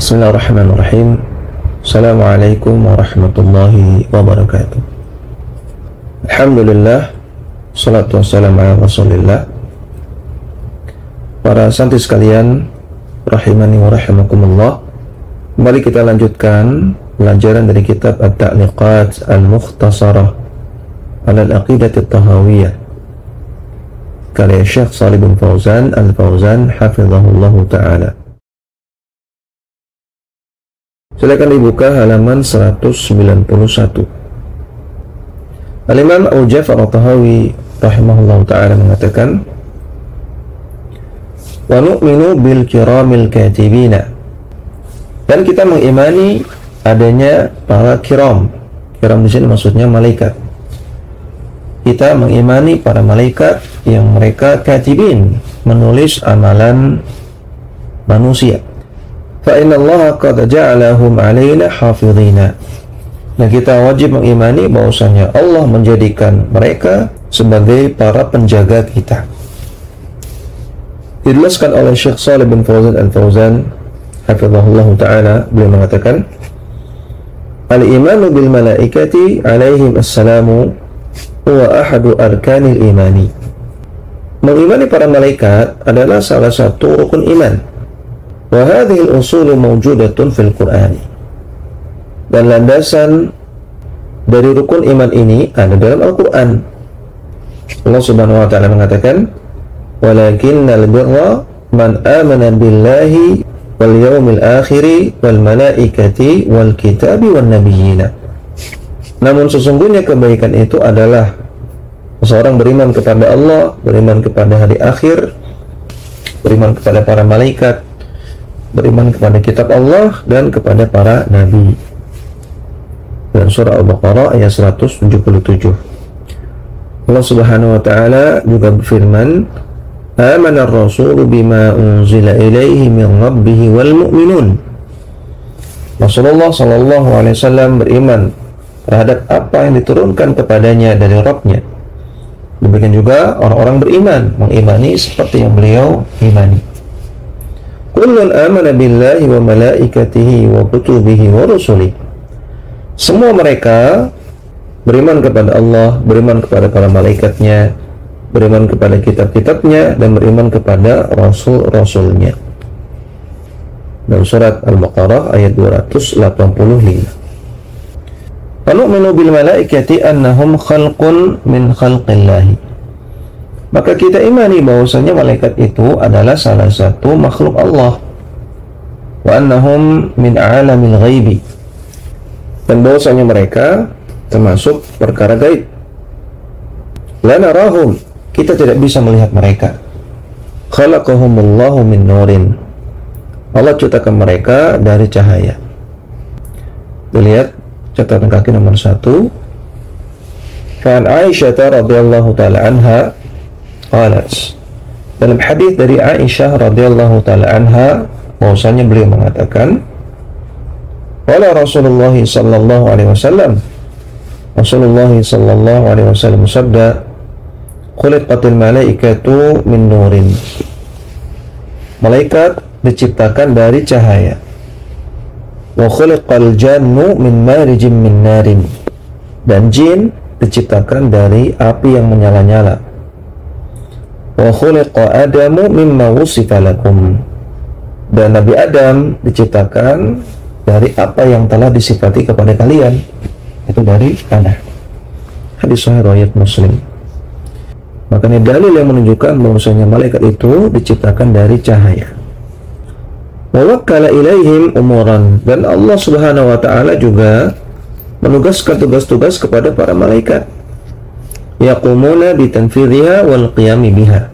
Bismillahirrahmanirrahim. Assalamualaikum warahmatullahi wabarakatuh. Alhamdulillah, salatu wassalamu ala rasulillah. Para santri sekalian, rahimani wa rahimakumullah. Kembali kita lanjutkan pelajaran dari kitab At-Ta'liqat Al-Mukhtasarah ala Al-Aqidah At-Tahawiyah karya Syekh Shalih bin Fauzan Al-Fauzan hafizahullahu ta'ala. Silakan dibuka halaman 191. Al-Imam Abu Ja'far At-Tahawi rahimahullahu ta'ala mengatakan, wa nu'minu bil kiramil katibina, dan kita mengimani adanya para kiram. Kiram di sini maksudnya malaikat. Kita mengimani para malaikat yang mereka katibin, menulis amalan manusia. Fa inna Allah qad ja'alahum 'alaina hafidhina. Dan kita wajib mengimani bahwasanya Allah menjadikan mereka sebagai para penjaga kita. Dijelaskan oleh Syekh Shalih bin Fauzan Al-Fauzan hafizahullah ta'ala, beliau mengatakan, al-imanu bil malaikati alaihim assalamu huwa ahadu arkanil imani. Mengimani para malaikat adalah salah satu rukun iman. Wa hadhihi al-usul mawjudatun fil Qur'an. Dan landasan dari rukun iman ini ada dalam Al-Qur'an. Allah Subhanahu wa ta'ala mengatakan, walakinnal birra man amana billahi wal yawmil akhiri wal malaikati wal kitabi wan nabiyina. Namun sesungguhnya kebaikan itu adalah seseorang beriman kepada Allah, beriman kepada hari akhir, beriman kepada para malaikat, beriman kepada kitab Allah dan kepada para nabi. Dan surah Al-Baqarah ayat 177. Allah Subhanahu wa ta'ala juga berfirman, amana ar-rasulu bima unzila ilaihi min rabbih wal mu'minun. Rasulullah sallallahu alaihi wasallam beriman terhadap apa yang diturunkan kepadanya dari Rabb-nya. Demikian juga orang-orang beriman, mengimani seperti yang beliau imani. Kullun amana billahi wa malaikatihi wa kutubihi wa rusulihi. Semua mereka beriman kepada Allah, beriman kepada para malaikatnya, beriman kepada kitab-kitabnya, dan beriman kepada rasul-rasulnya. Dalam surat Al-Baqarah ayat 285. Wa nu'minu bil malaikati annahum khalqun min khalqillahi. Maka kita imani bahwasanya malaikat itu adalah salah satu makhluk Allah. Wa annahum min alamil ghaibi. Dan bahwasanya mereka termasuk perkara gaib. La narahum, kita tidak bisa melihat mereka. Khalaqahumullahu min nurin. Allah ciptakan mereka dari cahaya. Dilihat catatan kaki nomor 1. Kan Aisyah radhiyallahu taala anha qalat, dalam hadis dari Aisyah radhiyallahu taala anha, bahwasanya beliau mengatakan, wala Rasulullah sallallahu alaihi wasallam, Rasulullah sallallahu alaihi wasallam sabda, khuliqatil malaikatu min nurin. Malaikat diciptakan dari cahaya. Wa khuliqal jannu min marijin min narin. Dan jin diciptakan dari api yang menyala-nyala. Wa khuliqa Adamu mimma wusifa lakum. Dan Nabi Adam diciptakan dari apa yang telah disifati kepada kalian, itu dari tanah. Hadis sahih riwayat Muslim. Makanya dalil yang menunjukkan bahwasanya malaikat itu diciptakan dari cahaya. Wa wakkala ilaihim umuran, dan Allah Subhanahu wa ta'ala juga menugaskan tugas-tugas kepada para malaikat. Yaqumuna bitanfidhiha wal qiyami biha,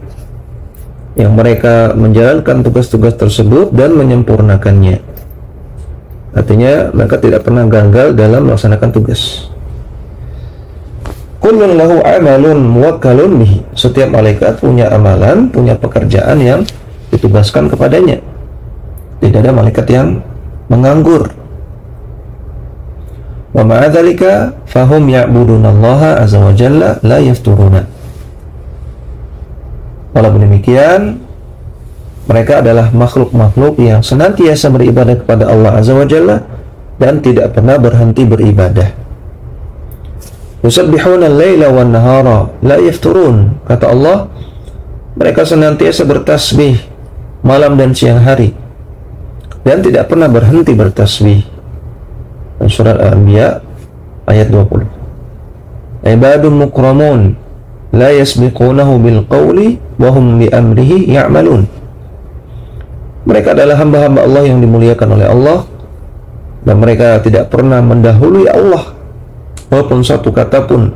yang mereka menjalankan tugas-tugas tersebut dan menyempurnakannya. Artinya mereka tidak pernah gagal dalam melaksanakan tugas. Kullun lahu amalun muwakkalun bihi. Setiap malaikat punya amalan, punya pekerjaan yang ditugaskan kepadanya. Tidak ada malaikat yang menganggur. Wa ma'adzalika fahum ya'budunallaha azza wa jalla la yafturuna. Walaupun demikian, Mereka adalah makhluk-makhluk yang senantiasa beribadah kepada Allah Azza wa Jalla dan tidak pernah berhenti beribadah. Yusabbihuna al-laila wan nahara la yafturun. Kata Allah, mereka senantiasa bertasbih malam dan siang hari dan tidak pernah berhenti bertasbih. Surat Al-Anbiya ayat 20. Ibadun mukramun la yasbiqunahu bil qawli wa hum bi amrihi ya'malun. Mereka adalah hamba-hamba Allah yang dimuliakan oleh Allah dan mereka tidak pernah mendahului Allah walaupun satu kata pun,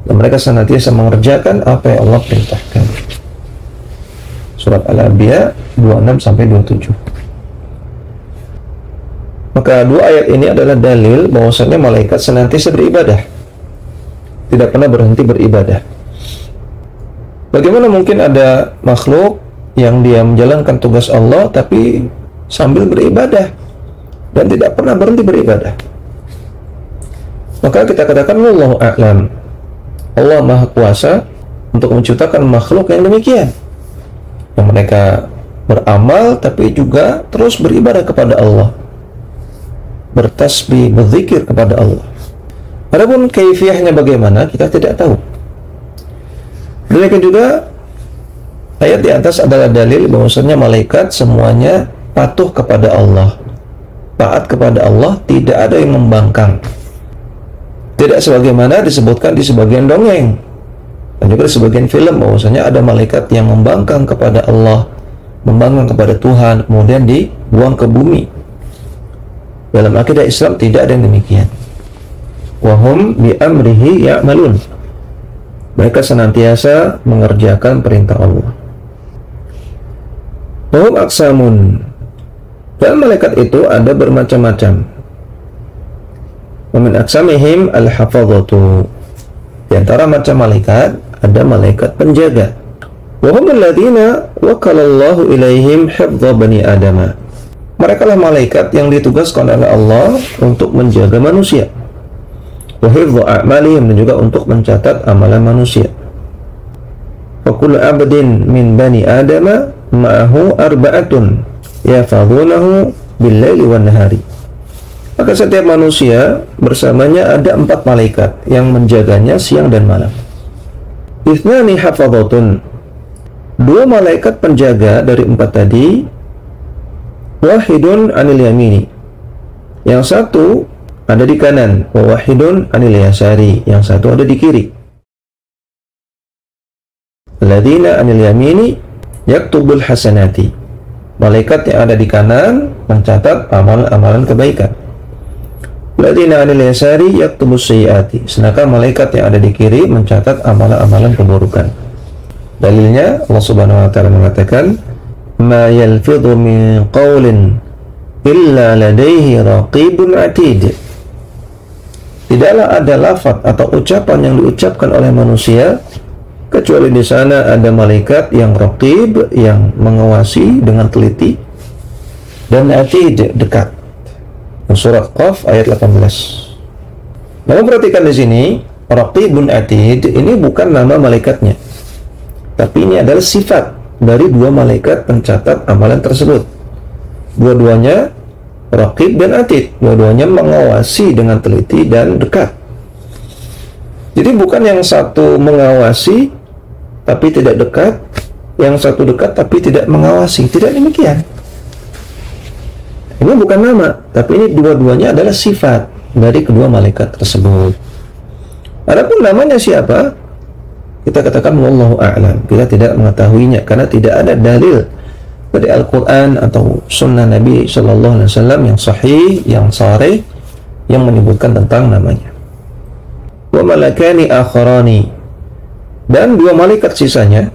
dan mereka senantiasa mengerjakan apa yang Allah perintahkan. Surat Al-Anbiya 26-27. Maka dua ayat ini adalah dalil bahwasanya malaikat senantiasa beribadah, tidak pernah berhenti beribadah. Bagaimana mungkin ada makhluk yang dia menjalankan tugas Allah tapi sambil beribadah dan tidak pernah berhenti beribadah? Maka kita katakan wallahu a'lam, Allah Maha Kuasa untuk menciptakan makhluk yang demikian, yang mereka beramal tapi juga terus beribadah kepada Allah, bertasbih, berzikir kepada Allah. Adapun kaifiahnya bagaimana, kita tidak tahu. Demikian juga ayat di atas adalah dalil bahwasanya malaikat semuanya patuh kepada Allah, taat kepada Allah, tidak ada yang membangkang. Tidak sebagaimana disebutkan di sebagian dongeng dan juga di sebagian film bahwasanya ada malaikat yang membangkang kepada Allah, membangkang kepada Tuhan, kemudian dibuang ke bumi. Dalam akidah Islam tidak ada yang demikian. Wahum bi amrihi ya'malun. Mereka senantiasa mengerjakan perintah Allah. Wahum aksamun. Dan malaikat itu ada bermacam-macam. Wa min aksamihim al-hafadhatu. Di antara macam malaikat ada malaikat penjaga. Wahum alladhina wakalallahu ilaihim hifdha bani adama. Mereka lah malaikat yang ditugaskan oleh Allah untuk menjaga manusia. Wa hifdhu a'malihim, dan juga untuk mencatat amalan manusia. Wa kullu 'abdin min bani adama ma'ahu arba'atun yafadhunahu bil-laili wan-nahari. Maka setiap manusia bersamanya ada 4 malaikat yang menjaganya siang dan malam. Ithnani hafadhatun. 2 malaikat penjaga dari 4 tadi. Wahidun anil yamini, yang satu ada di kanan. Wahidun anil yasari, yang satu ada di kiri. Alladzina anil yamini yaktubul hasanati. Malaikat yang ada di kanan mencatat amalan-amalan kebaikan. Alladzina anil yasari yaktubus sayyiati. Sedangkan malaikat yang ada di kiri mencatat amalan-amalan keburukan. Dalilnya Allah Subhanahu wa taala mengatakan, ma yalfidhu min qawlin illa ladaihi raqibun atid. Tidaklah ada lafaz atau ucapan yang diucapkan oleh manusia kecuali di sana ada malaikat yang raqib, yang mengawasi dengan teliti, dan atid, dekat. Surat Qaf ayat 18. Namun perhatikan di sini, raqibun atid ini bukan nama malaikatnya, tapi ini adalah sifat dari 2 malaikat pencatat amalan tersebut. Dua-duanya raqib dan atid, dua-duanya mengawasi dengan teliti dan dekat. Jadi bukan yang satu mengawasi tapi tidak dekat, yang satu dekat tapi tidak mengawasi. Tidak demikian. Ini bukan nama, tapi ini dua-duanya adalah sifat dari kedua malaikat tersebut. Adapun namanya siapa, kita katakan wallahu a'lam, kita tidak mengetahuinya karena tidak ada dalil dari Al-Quran atau Sunnah Nabi Sallallahu Alaihi Wasallam yang sahih, yang sharih, yang menyebutkan tentang namanya. Wa malakani akharani, dan 2 malaikat sisanya,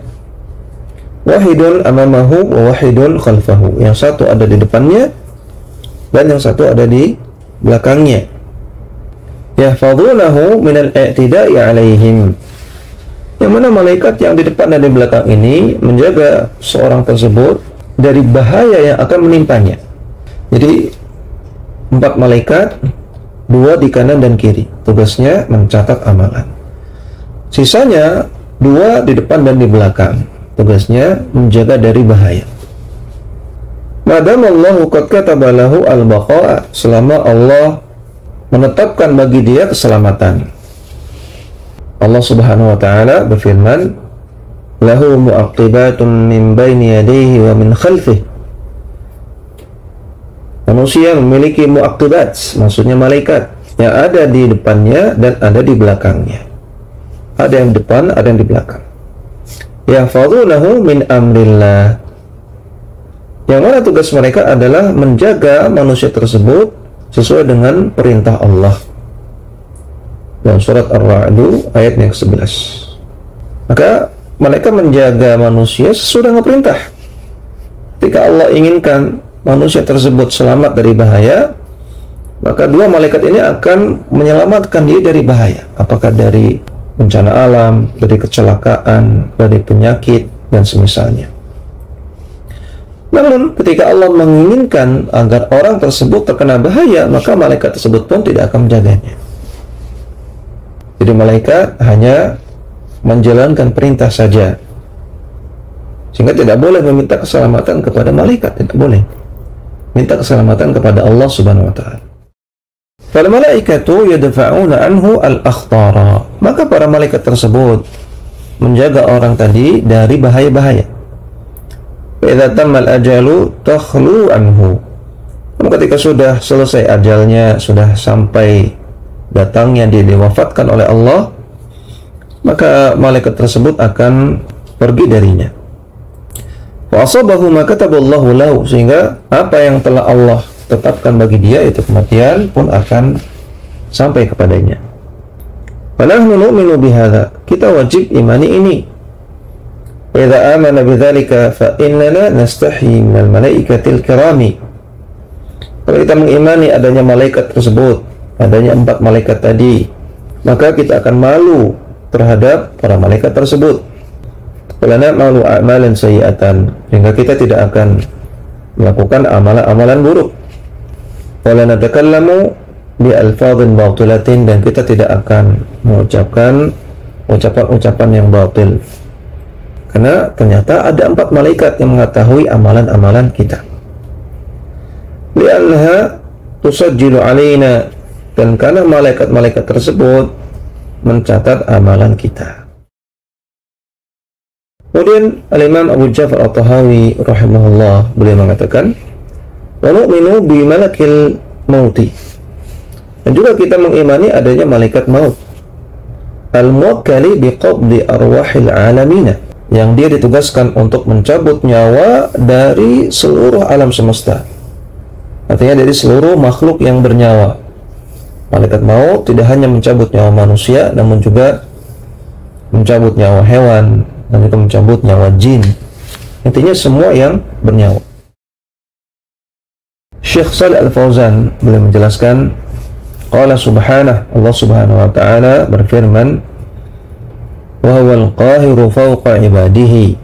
wahidun amamahu wa wahidun khalfahu, yang satu ada di depannya dan yang satu ada di belakangnya. Yahfadhunahu minal i'tida'i alaihim, yang mana malaikat yang di depan dan di belakang ini menjaga seorang tersebut dari bahaya yang akan menimpanya. Jadi 4 malaikat, 2 di kanan dan kiri, tugasnya mencatat amalan. Sisanya 2 di depan dan di belakang, tugasnya menjaga dari bahaya. Madamallahu qad kataba lahu al-baqa'a, selama Allah menetapkan bagi dia keselamatan. Allah Subhanahu wa taala berfirman, lahu mu'aqibatun min baini yadayhi wa min khalfihi. Manusia memiliki mu'aqibat, maksudnya malaikat yang ada di depannya dan ada di belakangnya. Ada yang depan, ada yang di belakang. Yahfazunahu min amrillah. Yang mana tugas mereka adalah menjaga manusia tersebut sesuai dengan perintah Allah. Dalam surat Ar-Ra'd ayat yang ke-11. Maka mereka menjaga manusia sesuai dengan perintah. Ketika Allah inginkan manusia tersebut selamat dari bahaya, maka dua malaikat ini akan menyelamatkan dia dari bahaya. Apakah dari bencana alam, dari kecelakaan, dari penyakit, dan semisalnya. Namun ketika Allah menginginkan agar orang tersebut terkena bahaya, maka malaikat tersebut pun tidak akan menjaganya. Jadi malaikat hanya menjalankan perintah saja, sehingga tidak boleh meminta keselamatan kepada malaikat, tidak boleh minta keselamatan kepada Allah Subhanahu wa taala. Fal malaikatu yadfa'una anhu al-akhtara. Maka para malaikat tersebut menjaga orang tadi dari bahaya-bahaya. Idza tammal ajalu takhlu anhu. Ketika sudah selesai ajalnya, sudah sampai datangnya dia diwafatkan oleh Allah, maka malaikat tersebut akan pergi darinya. Wa asabahu ma kataballahu lahu, sehingga apa yang telah Allah tetapkan bagi dia, itu kematian, pun akan sampai kepadanya. Wa nahnu nu'minu bihadza, kita wajib imani ini. Wa idza amana bidzalika fa innana nastahi minal malaikatil kirami. Kalau kita mengimani adanya malaikat tersebut, adanya 4 malaikat tadi, maka kita akan malu terhadap para malaikat tersebut. Wala na'malu a'malan sayyi'atan, sehingga kita tidak akan melakukan amalan-amalan buruk. Wala natakallamu bi alfadhin batilatin, dan kita tidak akan mengucapkan ucapan-ucapan yang batil. Karena ternyata ada 4 malaikat yang mengetahui amalan-amalan kita. Li'annaha tusajjilu alaina, dan karena malaikat-malaikat tersebut mencatat amalan kita. Kemudian Al-Imam Abu Ja'far At-Tahawi rahimahullah, beliau mengatakan, wa nu'minu bi malakil mauti, dan juga kita mengimani adanya malaikat maut, al-muwakkali bi qabdi arwahil alamina, yang dia ditugaskan untuk mencabut nyawa dari seluruh alam semesta, artinya dari seluruh makhluk yang bernyawa. Malaikat maut tidak hanya mencabut nyawa manusia, namun juga mencabut nyawa hewan, dan juga mencabut nyawa jin, intinya semua yang bernyawa. Syekh Shalih Al-Fauzan beliau menjelaskan, qala subhanahu, Allah Subhanahu wa taala berfirman, wa huwal qahiru fawqa ibadihi,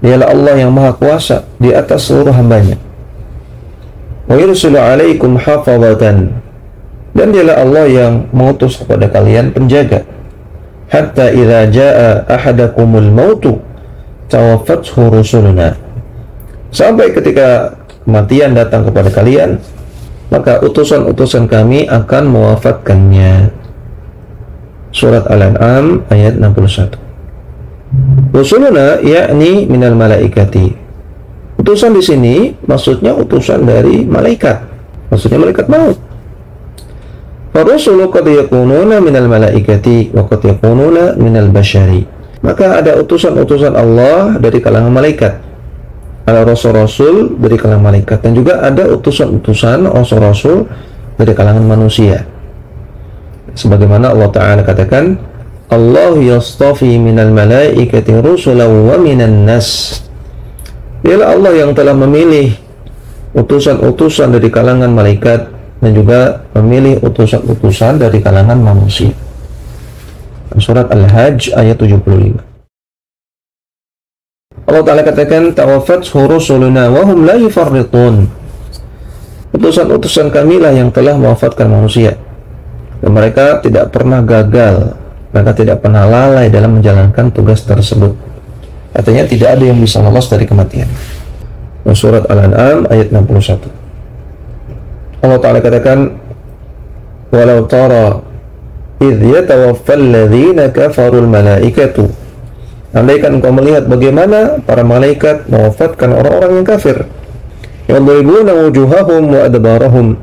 dialah Allah yang maha kuasa di atas seluruh hambanya. Wa yursilu alaikum hafazatan, dan dialah Allah yang mengutus kepada kalian penjaga. Hatta idza jaa ahadakumul mautu tawaffathu rusuluna, sampai ketika kematian datang kepada kalian, maka utusan-utusan kami akan mewafatkannya. Surat Al-An'am ayat 61. Rusuluna yakni minal malaikati. Utusan di sini maksudnya utusan dari malaikat, maksudnya malaikat maut. Ar-rusulu qad yakununa minal malaikati wa qad yakununa minal bashari. Maka ada utusan-utusan Allah dari kalangan malaikat, ada rasul-rasul dari kalangan malaikat, dan juga ada utusan-utusan rasul-rasul dari kalangan manusia. Sebagaimana Allah Ta'ala katakan, Allah yastafi minal malaikati rusulan wa minan nas. Dialah Allah yang telah memilih utusan-utusan dari kalangan malaikat, dan juga memilih utusan-utusan dari kalangan manusia. Surat Al-Hajj ayat 75. Allah Ta'ala katakan, tawaffathu rusuluna wa hum la yufarritun. Utusan-utusan kami lah yang telah mewafatkan manusia, dan mereka tidak pernah gagal, mereka tidak pernah lalai dalam menjalankan tugas tersebut. Artinya tidak ada yang bisa lolos dari kematian. Surat Al-An'am ayat 61. Allah Ta'ala katakan, walau tara idh yatawaffal ladzina kafarul malaikatu. Andaikan engkau melihat bagaimana para malaikat mewafatkan orang-orang yang kafir. Yadribuna wujuhahum wa adbarahum.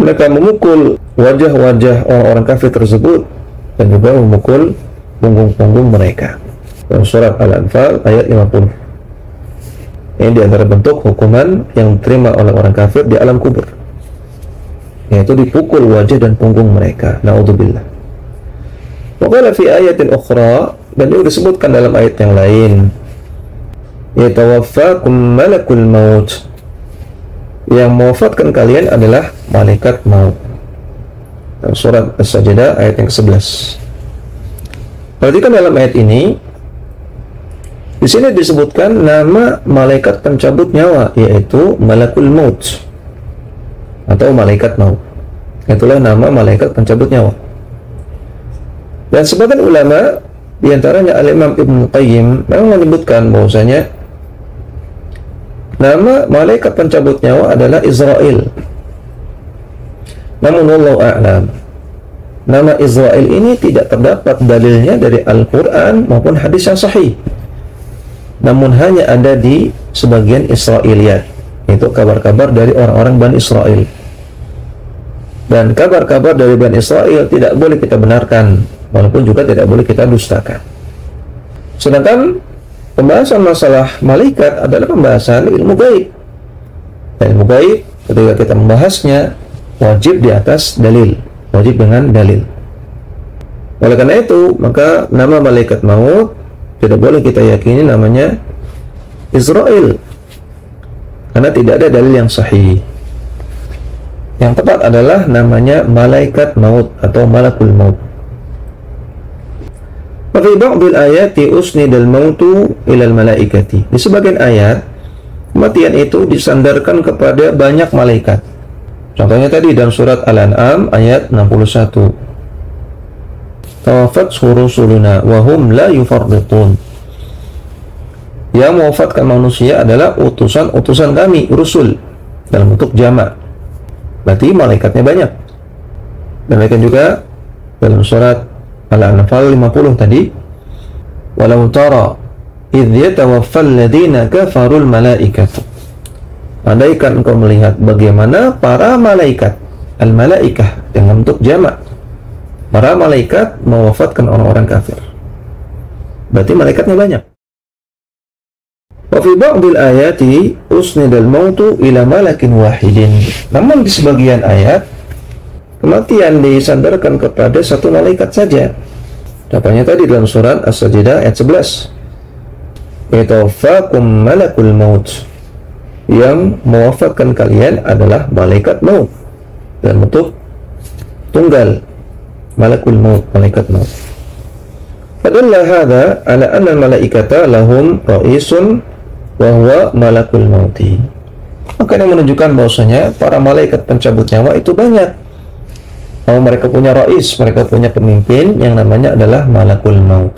Mereka memukul wajah-wajah orang-orang kafir tersebut dan juga memukul punggung-punggung mereka. Dalam surat Al-Anfal ayat 50. Ini di antara bentuk hukuman yang diterima oleh orang kafir di alam kubur, yaitu dipukul wajah dan punggung mereka. Na'udzubillah. Wa qala fi ayatin ukhra, dan itu disebutkan dalam ayat yang lain, yatawaffakum malakul maut. Yang mewafatkan kalian adalah malaikat maut. Dalam surat As-Sajdah ayat yang ke-11. Perhatikan dalam ayat ini, di sini disebutkan nama malaikat pencabut nyawa, yaitu malakul maut atau malaikat maut. Itulah nama malaikat pencabut nyawa. Dan sebagian ulama, di antaranya Al-Imam Ibnu Qayyim, memang menyebutkan bahwasanya nama malaikat pencabut nyawa adalah Israel. Namun wallahu a'lam, nama Israel ini tidak terdapat dalilnya dari Al-Quran maupun hadis yang sahih, namun hanya ada di sebagian Israiliyat, itu kabar-kabar dari orang-orang Bani Israel. Dan kabar-kabar dari Bani Israel tidak boleh kita benarkan, walaupun juga tidak boleh kita dustakan. Sedangkan pembahasan masalah malaikat adalah pembahasan ilmu gaib. Dan ilmu gaib, ketika kita membahasnya, wajib di atas dalil, wajib dengan dalil. Oleh karena itu, maka nama malaikat maut tidak boleh kita yakini namanya Israel, karena tidak ada dalil yang sahih. Yang tepat adalah namanya malaikat maut atau malakul maut. Fi ba'dil ayati usnidal mautu ilal malaikati. Di sebagian ayat, kematian itu disandarkan kepada banyak malaikat. Contohnya tadi dalam surat Al-An'am ayat 61. Tawafat rusuluna wa hum la yufarritun. Yang mewafatkan manusia adalah utusan-utusan kami, rusul, dalam bentuk jamak. Berarti malaikatnya banyak. Demikian juga dalam surat Al-Anfal 50 tadi, walau tara idh yatawaffal ladzina kafarul malaikatu. Andaikan engkau melihat bagaimana para malaikat, al-malaikah dengan bentuk jamak, para malaikat mewafatkan orang-orang kafir. Berarti malaikatnya banyak. Wa fi ba'dil ayati usnidal mautu ila malakin wahidin. Namun di sebagian ayat, kematian disandarkan kepada satu malaikat saja. Contohnya tadi dalam surat As-Sajdah ayat 11. Yatawaffakum malakul maut. Yang mewafatkan kalian adalah malaikat maut, dalam bentuk tunggal, malakul maut, malaikat maut. Fadalla hadha ala anna malaikata lahum ra'isun wa huwa malakul mauti. Maka ini menunjukkan bahwasanya para malaikat pencabut nyawa itu banyak. Mereka punya rais, mereka punya pemimpin yang namanya adalah malakul maut.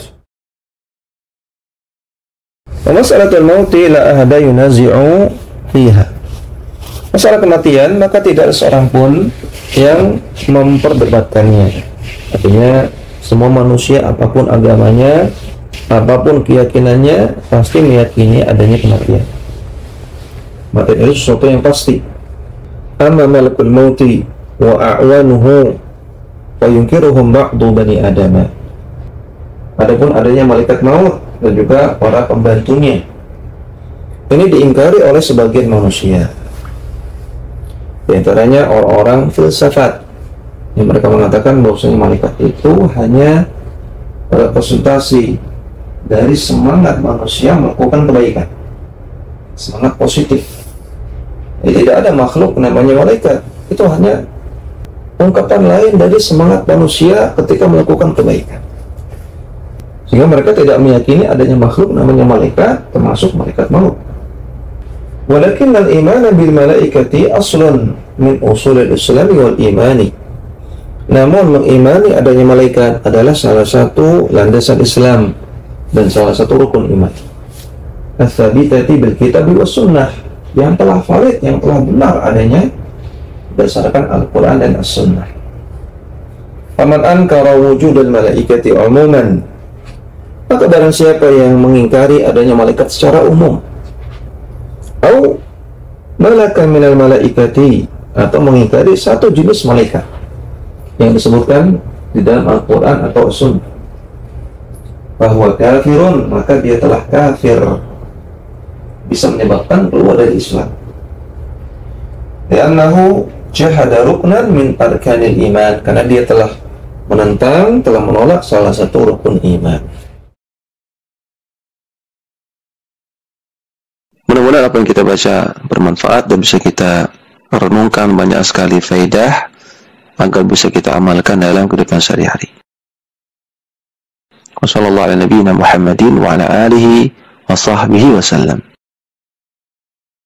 Masalatul mauti la ahada yunazi'u fiha. Masalah kematian, maka tidak ada seorang pun yang memperdebatkannya. Artinya semua manusia, apapun agamanya, apapun keyakinannya, pasti meyakini adanya kematian. Kematian itu sesuatu yang pasti. Amma malakul mauti wa a'wanuhu wa yunkiruhum ba'du bani adama. Adapun adanya malaikat maut dan juga para pembantunya, ini diingkari oleh sebagian manusia. Di antaranya orang-orang filsafat yang mereka mengatakan bahwasanya malaikat itu hanya representasi dari semangat manusia melakukan kebaikan, semangat positif. Jadi tidak ada makhluk namanya malaikat, itu hanya ungkapan lain dari semangat manusia ketika melakukan kebaikan. Sehingga mereka tidak meyakini adanya makhluk namanya malaikat, termasuk malaikat maut. Walakin al-iman bil malaikati aslun min usulil islami wal imani. Namun mengimani adanya malaikat adalah salah satu landasan Islam dan salah satu rukun iman. as-sabitati bil kitab was sunnah, yang telah valid, yang telah benar adanya berdasarkan Al-Quran dan As-Sunnah. Faman ankara wujudal malaikati umuman, maka barang siapa yang mengingkari adanya malaikat secara umum, atau malaka minal malaikati, atau mengingkari satu jenis malaikat yang disebutkan di dalam Al-Quran atau As-Sunnah, bahwa kafirun, maka dia telah kafir, bisa menyebabkan keluar dari Islam. Li'annahu jahada ruknan min arkanil iman, karena dia telah menentang, telah menolak salah satu rukun iman. Mudah-mudahan apa yang kita baca bermanfaat dan bisa kita renungkan banyak sekali faedah agar bisa kita amalkan dalam kehidupan sehari-hari. Wassallallahu ala nabiyyina Muhammadin wa ala alihi wa sahbihi wasallam.